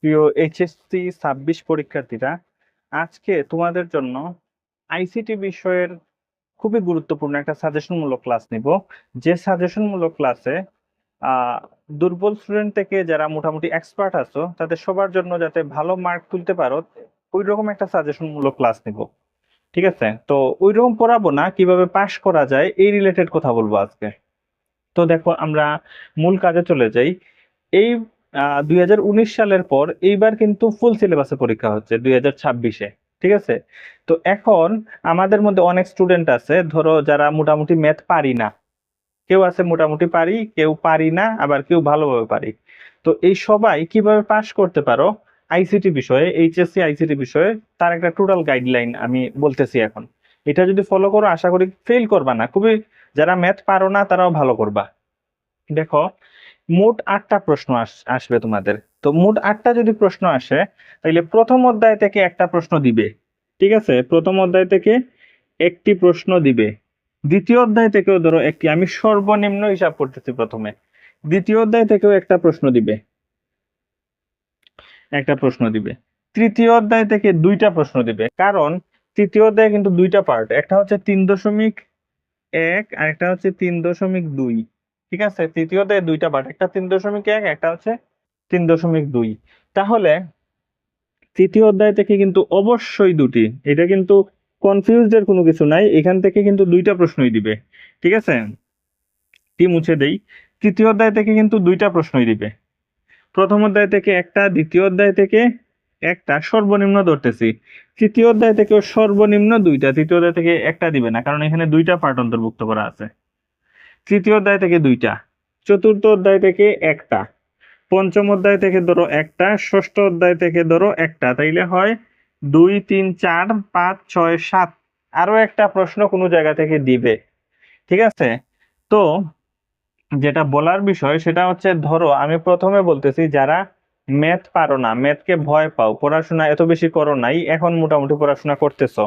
প্রিয় এইচএসসি 26 পরীক্ষার্থীরা, আজকে তোমাদের জন্য আইসিটি বিষয়ের খুবই গুরুত্বপূর্ণ একটা সাজেশনমূলক ক্লাস নিব। যে সাজেশনমূলক ক্লাসে আহ দুর্বল স্টুডেন্ট থেকে যারা মোটামুটি এক্সপার্ট আছো তাদের সবার জন্য যাতে ভালো মার্ক তুলতে পারো, ওই রকম একটা সাজেশনমূলক ক্লাস নিব। ঠিক আছে, তো ওই রকম পড়াবো না, কিভাবে পাশ করা যায় এই রিলেটেড কথা বলবো আজকে। তো দেখো, আমরা মূল কাজে চলে যাই। এই 2019 সালের পর এইবার কিন্তু ফুল সিলেবাসে পরীক্ষা হচ্ছে 2026-এ। ঠিক আছে, তো এখন আমাদের মধ্যে অনেক স্টুডেন্ট আছে, ধরো যারা মোটামুটি ম্যাথ পারি না। কেউ আছে মোটামুটি পারি, কেউ পারি না, আবার কেউ ভালোভাবে পারি। তো এই সবাই কিভাবে পাশ করতে পারো আইসিটি বিষয়ে, এইচএসসি আইসিটি বিষয়ে, তার একটা টোটাল গাইডলাইন আমি বলতেছি এখন। এটা যদি ফলো করো আশা করি ফেল করবা না, খুবই যারা ম্যাথ পারো না তারাও ভালো করবা। দেখো, মোট 8টা প্রশ্ন আসবে তোমাদের। তো মোট 8টা যদি প্রশ্ন আসে, তাহলে প্রথম অধ্যায় থেকে একটা প্রশ্ন দিবে। ঠিক আছে, প্রথম অধ্যায় থেকে একটি প্রশ্ন দিবে। দ্বিতীয় অধ্যায় থেকেও ধরো একটি, আমি সর্বনিম্ন হিসাব করতেছি প্রথমে। দ্বিতীয় অধ্যায় থেকেও একটা প্রশ্ন দিবে, একটা প্রশ্ন দিবে। তৃতীয় অধ্যায় থেকে দুইটা প্রশ্ন দিবে, কারণ তৃতীয় অধ্যায়ে কিন্তু দুইটা পার্ট, একটা হচ্ছে 3.1 আর একটা হচ্ছে 3.2। ঠিক আছে, তৃতীয় অধ্যায়ে দুইটা পার্ট, একটা 3.1, একটা হচ্ছে 3.2। তাহলে তৃতীয় অধ্যায় থেকে কিন্তু অবশ্যই দুটি, এটা কিন্তু কনফিউজড এর কোনো কিছু নাই, এখান থেকে কিন্তু দুইটা প্রশ্নই দিবে। ঠিক আছে, টি মুছে দেই। তৃতীয় অধ্যায় থেকে কিন্তু দুইটা প্রশ্নই দিবে। প্রথম অধ্যায় থেকে একটা, দ্বিতীয় অধ্যায় থেকে একটা, সর্বনিম্ন ধরতেছি। তৃতীয় অধ্যায় থেকেও সর্বনিম্ন দুইটা, তৃতীয় অধ্যায় থেকে একটা দিবে না, কারণ এখানে দুইটা পার্ট অন্তর্ভুক্ত করা আছে। তৃতীয় অধ্যায় থেকে দুইটা, চতুর্থ অধ্যায় থেকে একটা, পঞ্চম অধ্যায় থেকে ধরো একটা, ষষ্ঠ অধ্যায় থেকে ধরো একটা, তাইলে হয় 2 3 4 5 6 7। আরো একটা প্রশ্ন কোনো জায়গা থেকে দিবে। ঠিক আছে, তো যেটা বলার বিষয় সেটা হচ্ছে, ধরো আমি প্রথমে বলতেছি যারা ম্যাথ পারো না, ম্যাথকে ভয় পাও, পড়াশোনা এত বেশি করো নাই, এখন মোটামুটি পড়াশোনা করতেছো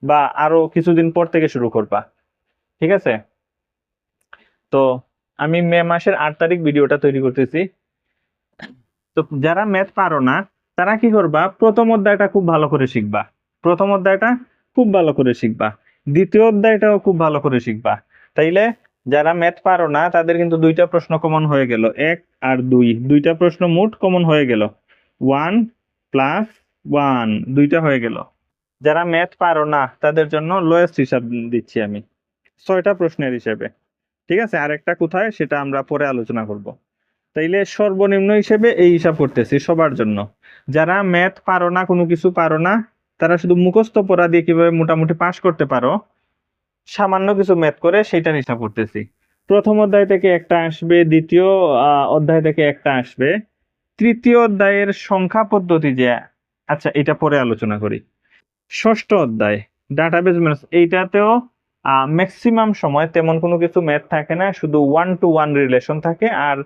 বা আরো কিছুদিন পর থেকে শুরু করবা। ঠিক আছে, তো আমি মে মাসের 8 তারিখ ভিডিওটা তৈরি করতেছি। তো যারা ম্যাথ পারো না তারা কি করবা, প্রথম অধ্যায়টা খুব ভালো করে শিখবা। প্রথম অধ্যায়টা খুব ভালো করে শিখবা, দ্বিতীয় অধ্যায়টাও খুব ভালো করে শিখবা। তাইলে যারা ম্যাথ পারো না তাদের কিন্তু দুইটা প্রশ্ন কমন হয়ে গেল, 1 আর 2, দুইটা প্রশ্ন মোট কমন হয়ে গেল। 1 প্লাস 1, দুইটা হয়ে গেল। যারা ম্যাথ পারো না তাদের জন্য লোয়েস্ট হিসাব দিচ্ছি আমি, 6টা প্রশ্নের হিসেবে। ঠিক আছে, আরেকটা কোথায় সেটা আমরা পরে আলোচনা করব। তাইলে সর্বনিম্ন হিসেবে এই হিসাব করতেছি সবার জন্য। যারা ম্যাথ পারো না, কোনো কিছু পারো না, তারা শুধু মুখস্থ পড়া দিয়ে কিভাবে মোটামুটি পাস করতে পারো সামান্য কিছু ম্যাথ করে, সেটার হিসাব করতেছি। প্রথম অধ্যায় থেকে একটা আসবে, দ্বিতীয় অধ্যায় থেকে একটা আসবে, তৃতীয় অধ্যায়ের সংখ্যা পদ্ধতি যে, আচ্ছা এটা পরে আলোচনা করি। ষষ্ঠ অধ্যায় ডাটাবেজ ম্যাথ, এইটাতেও ম্যাক্সিমাম সময় তেমন কোনো কিছু ম্যাথ থাকে না, শুধু 1-to-1 রিলেশন থাকে, আর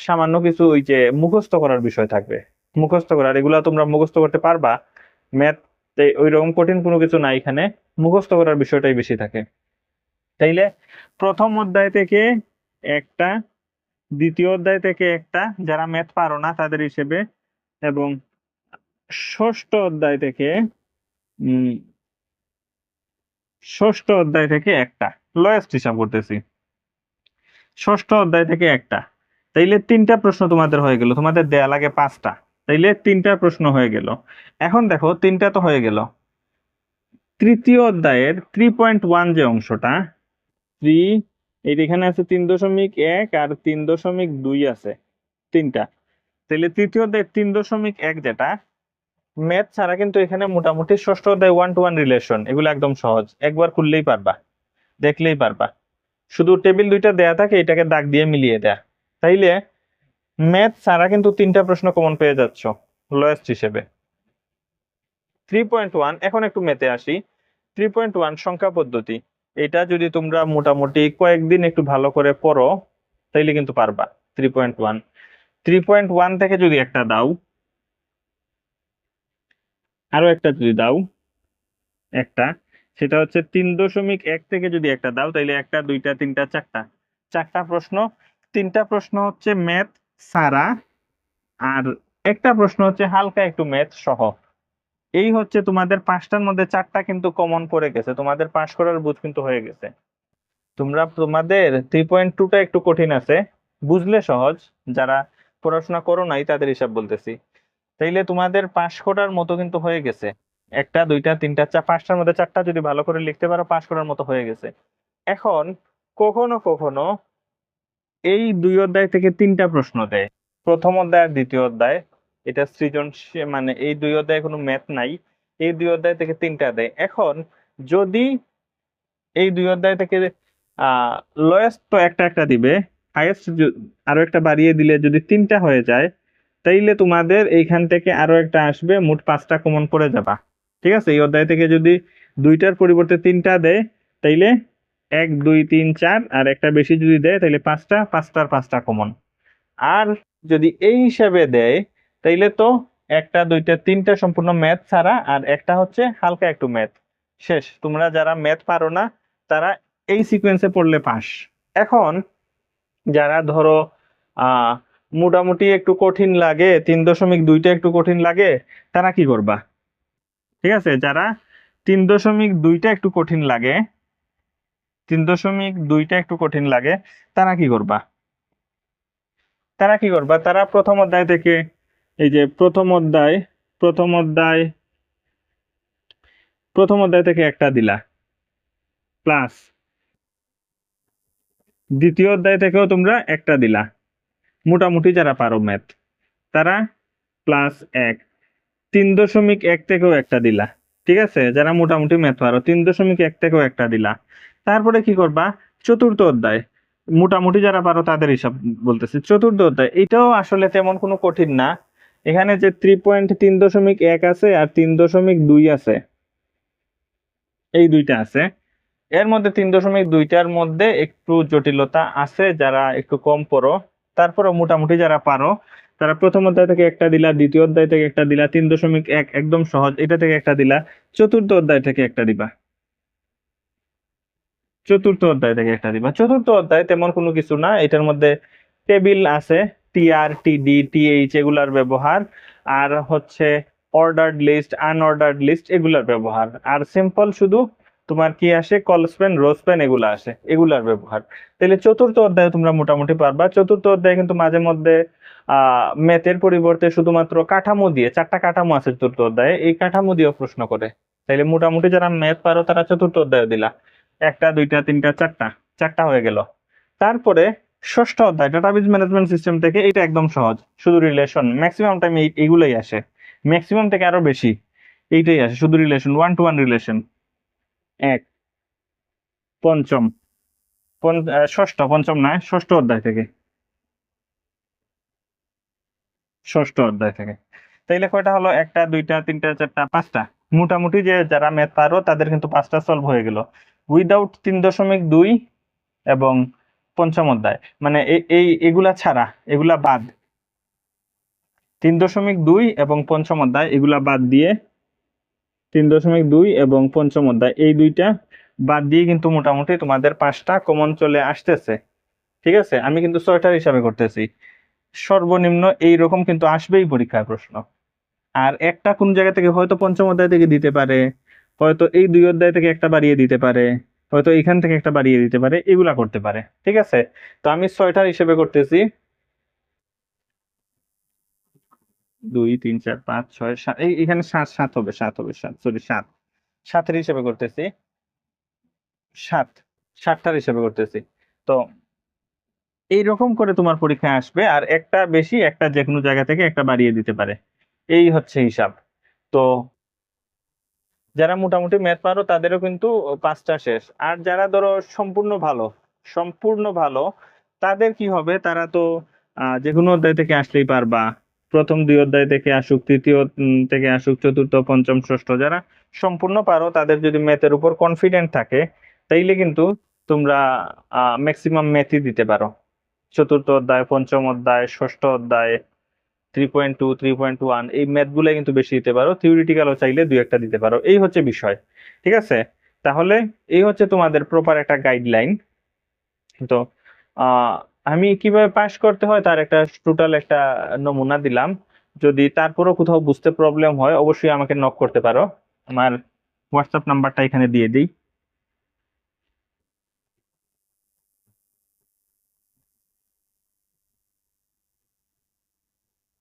সামান্য কিছু ওই যে মুখস্থ করার বিষয় থাকবে। মুখস্থ করার, এগুলা তোমরা মুখস্থ করতে পারবা। ম্যাথ ওই রকম কঠিন কোনো কিছু নাই এখানে, মুখস্থ করার বিষয়টাই বেশি থাকে। তাইলে প্রথম অধ্যায় থেকে একটা, দ্বিতীয় অধ্যায় থেকে একটা, যারা ম্যাথ পারো না তাদের হিসেবে, এবং ষষ্ঠ অধ্যায় থেকে উম ষষ্ঠ অধ্যায় থেকে একটা, লোয়েস্ট হিসাব করতেছি। ষষ্ঠ অধ্যায় থেকে একটা, তাইলে 3টা প্রশ্ন তোমাদের হয়ে গেল, তোমাদের দেয়া লাগে 5টা, তাইলে 3টা প্রশ্ন হয়ে গেল। এখন দেখো 3টা তো হয়ে গেল, তৃতীয় অধ্যায়ের 3.1 যে অংশটা, 3, এই এখানে আছে 3.1 আর 3.2 আছে, 3টা। তাহলে তৃতীয় অধ্যায় 3.1 যেটা, ম্যাথ ছাড়া কিন্তু এখানে মোটামুটি ষষ্ঠ অধ্যায় 1-to-1 রিলেশন, এগুলো একদম সহজ, একবার খুললেই পারবা, দেখলেই পারবা। শুধু টেবিল দুইটা দেয়া থাকে, এটাকে দাগ দিয়ে মিলিয়ে দেয়া। তাইলে ম্যাথ ছাড়া কিন্তু 3টা প্রশ্ন কমন পেয়ে যাচ্ছ লোয়েস্ট হিসেবে। 3.1, এখন একটু ম্যাথে আসি। 3.1 সংখ্যা পদ্ধতি, এটা যদি তোমরা মোটামুটি কয়েকদিন একটু ভালো করে পড়ো তাইলে কিন্তু পারবা। 3.1, 3.1 থেকে যদি একটা দাও, আরো একটা যদি দাও একটা, সেটা হচ্ছে 3.1 থেকে যদি একটা দাও, তাইলে একটা, দুইটা, তিনটা, চারটা, চারটা প্রশ্ন। 3টা প্রশ্ন হচ্ছে ম্যাথ ছাড়া, আর একটা প্রশ্ন হচ্ছে হালকা একটু ম্যাথ সহ। এই হচ্ছে তোমাদের পাঁচটার মধ্যে চারটা কিন্তু কমন পড়ে গেছে, তোমাদের পাশ করার বুঝ কিন্তু হয়ে গেছে। তোমাদের 3.2টা একটু কঠিন আছে, বুঝলে সহজ, যারা পড়াশোনা করো নাই তাদের হিসাব বলতেছি। তাইলে তোমাদের পাশ করার মতো কিন্তু হয়ে গেছে। একটা দুইটা তিনটা পাঁচটার মধ্যে চারটা যদি ভালো করে লিখতে পারো পাশ করার মতো হয়ে গেছে। এখন কখনো কখনো এই দুই অধ্যায় থেকে তিনটা প্রশ্ন দেয়, প্রথম অধ্যায় আর দ্বিতীয় অধ্যায়। এটা সৃজনশীল, মানে এই দুই অধ্যায়ে কোনো ম্যাথ নাই, এই দুই অধ্যায় থেকে তিনটা দেয়। এখন যদি এই দুই অধ্যায় থেকে আহ লোয়েস্ট তো একটা একটা দিবে, হাইয়েস্ট আরো একটা বাড়িয়ে দিলে যদি তিনটা হয়ে যায়, তাইলে তোমাদের এইখান থেকে আরো একটা আসবে, মোট পাঁচটা কমন পড়ে যাবা। ঠিক আছে, এই অধ্যায় থেকে যদি দুইটার পরিবর্তে তিনটা দেয়, তাইলে এক দুই তিন চার, আর একটা বেশি যদি দেয় তাইলে পাঁচটা, পাঁচটার পাঁচটা কমন। আর যদি এই হিসাবে দেয়, তাইলে তো একটা দুইটা তিনটা সম্পূর্ণ ম্যাথ ছাড়া, আর একটা হচ্ছে হালকা একটু ম্যাথ। শেষ, তোমরা যারা ম্যাথ পারো না তারা এই সিকোয়েন্সে পড়লে পাস। এখন যারা ধরো আহ মোটামুটি একটু কঠিন লাগে, 3.2টা একটু কঠিন লাগে, তারা কি করবা? ঠিক আছে, যারা 3.2টা একটু কঠিন লাগে, 3.2টা একটু কঠিন লাগে, তারা কি করবা? তারা প্রথম অধ্যায় থেকে, এই যে প্রথম অধ্যায় প্রথম অধ্যায় থেকে একটা দিলা, প্লাস দ্বিতীয় অধ্যায় থেকেও তোমরা একটা দিলা, মোটামুটি যারা পারো ম্যাথ তারা, প্লাস এক, 3.1 থেকেও একটা দিলা। ঠিক আছে, যারা মোটামুটি ম্যাথ পারো 3.1 থেকেও একটা দিলা। তারপরে কি করবা? চতুর্থ অধ্যায়, মোটামুটি যারা পারো তাদের হিসাব বলতেছি। চতুর্থ অধ্যায় এটাও আসলে তেমন কোনো কঠিন না। এখানে যে 3.3.1 আছে আর 3.2 আছে, এই দুইটা আছে। এর মধ্যে 3.2টার মধ্যে একটু জটিলতা আছে, যারা একটু কম পড়ো। তারপরে মোটামুটি যারা পারো তারা প্রথম অধ্যায় থেকে একটা দিলা, দ্বিতীয় অধ্যায় থেকে একটা দিলা, 3.1 একদম সহজ এটা থেকে একটা দিলা, চতুর্থ অধ্যায় থেকে একটা দিবা, চতুর্থ অধ্যায় তেমন কোনো কিছু না, এটার মধ্যে টেবিল আছে, টিআর টিডি টিএইচ এগুলার ব্যবহার, আর হচ্ছে অর্ডার্ড লিস্ট আনঅর্ডার্ড লিস্ট এগুলার ব্যবহার, আর সিম্পল শুধু তোমার কি আসে, কল স্প্যান রো স্প্যান এগুলা আসে, এগুলার ব্যবহার। তাহলে চতুর্থ অধ্যায়ে তোমরা মোটামুটি পারবা। চতুর্থ অধ্যায়ে কিন্তু মাঝে মধ্যে ম্যাথের পরিবর্তে শুধুমাত্র কাঠামো দিয়ে, চারটা কাঠামো আছে চতুর্থ অধ্যায়ে, এই কাঠামো দিয়েও প্রশ্ন করে। তাইলে মোটামুটি যারা ম্যাথ পারো তারা চতুর্থ অধ্যায়ে দিলা, একটা দুইটা তিনটা চারটা, চারটা হয়ে গেল। তারপরে ষষ্ঠ অধ্যায় ডাটাবেজ ম্যানেজমেন্ট সিস্টেম থেকে, এটা একদম সহজ, শুধু রিলেশন, ম্যাক্সিমাম টাইম এইগুলোই আসে, ম্যাক্সিমাম থেকে আরো বেশি এইটাই আসে, শুধু relation, one to one relation. এক, পঞ্চম, ষষ্ঠ, পঞ্চম নয়, ষষ্ঠ অধ্যায় থেকে। তাইলে কয়টা হলো? একটা দুইটা তিনটা চারটা পাঁচটা, মোটামুটি যে যারা ম্যাথ পারো তাদের কিন্তু পাঁচটা সলভ হয়ে গেল, উইদাউট 3.2 এবং পঞ্চম অধ্যায়, মানে এই এগুলা ছাড়া, এগুলা বাদ, 3.2 এবং পঞ্চম অধ্যায় এগুলা বাদ দিয়ে, 3.2 এবং পঞ্চম অধ্যায় এই দুইটা বাদ দিয়ে কিন্তু মোটামুটি তোমাদের পাঁচটা কমন চলে আসতেছে। ঠিক আছে, আমি কিন্তু ছয়টার হিসাবে করতেছি, সর্বনিম্ন এইরকম কিন্তু আসবেই পরীক্ষায় প্রশ্ন। আর একটা কোন জায়গা থেকে হয়তো পঞ্চম অধ্যায় থেকে দিতে পারে, হয়তো এই দুই অধ্যায় থেকে একটা বাড়িয়ে দিতে পারে, হয়তো এখান থেকে একটা বাড়িয়ে দিতে পারে, এগুলা করতে পারে। ঠিক আছে, তো আমি ছয়টার হিসেবে করতেছি, 2 3 4 5 6 7, এখানে সাত, সরি সাত, সাতের হিসেবে করতেছি, সাত, সাতটার হিসেবে করতেছি। তো এইরকম করে তোমার পরীক্ষায় আসবে, আর একটা বেশি একটা যে কোনো জায়গা থেকে একটা বাড়িয়ে দিতে পারে, এই হচ্ছে হিসাব। তো যারা মোটামুটি ম্যাথ পারো তাদেরও কিন্তু পাঁচটা শেষ। আর যারা ধরো সম্পূর্ণ ভালো তাদের কি হবে, তারা তো যে কোনো অধ্যায় থেকে আসলেই পারবা, প্রথম দুই অধ্যায় থেকে আসুক, তৃতীয় থেকে আসুক, চতুর্থ পঞ্চম ষষ্ঠ, যারা সম্পূর্ণ পারো তাদের যদি ম্যাথের উপর কনফিডেন্ট থাকে, তাইলে কিন্তু তোমরা ম্যাক্সিমাম ম্যাথই দিতে পারো, চতুর্থ অধ্যায়, পঞ্চম অধ্যায়, ষষ্ঠ অধ্যায়, 3.2 3.1 এই ম্যাথ গুলো কিন্তু বেশি দিতে পারো, থিওরিটিক্যালও চাইলে দুই একটা দিতে পারো, এই হচ্ছে বিষয়। ঠিক আছে, তাহলে এই হচ্ছে তোমাদের প্রপার একটা গাইডলাইন। তো আহ আমি কিভাবে পাস করতে হয় তার একটা টোটাল একটা নমুনা দিলাম। যদি তারপরও কোথাও বুঝতে প্রবলেম হয় অবশ্যই আমাকে নক করতে পারো। আমার হোয়াটসঅ্যাপ নাম্বারটা এখানে দিয়ে দিই।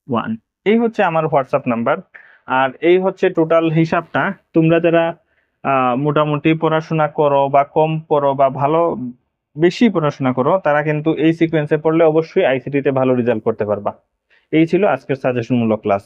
1, এই হচ্ছে আমার হোয়াটসঅ্যাপ নাম্বার। আর এই হচ্ছে টোটাল হিসাবটা। তোমরা যারা মোটামুটি পড়াশোনা করো বা কম পড়ো বা ভালো বেশি পড়াশোনা করো, তারা কিন্তু এই সিকোয়েন্সে পড়লে অবশ্যই আইসিটি তে ভালো রেজাল্ট করতে পারবা। এই ছিল আজকের সাজেশনমূলক ক্লাস।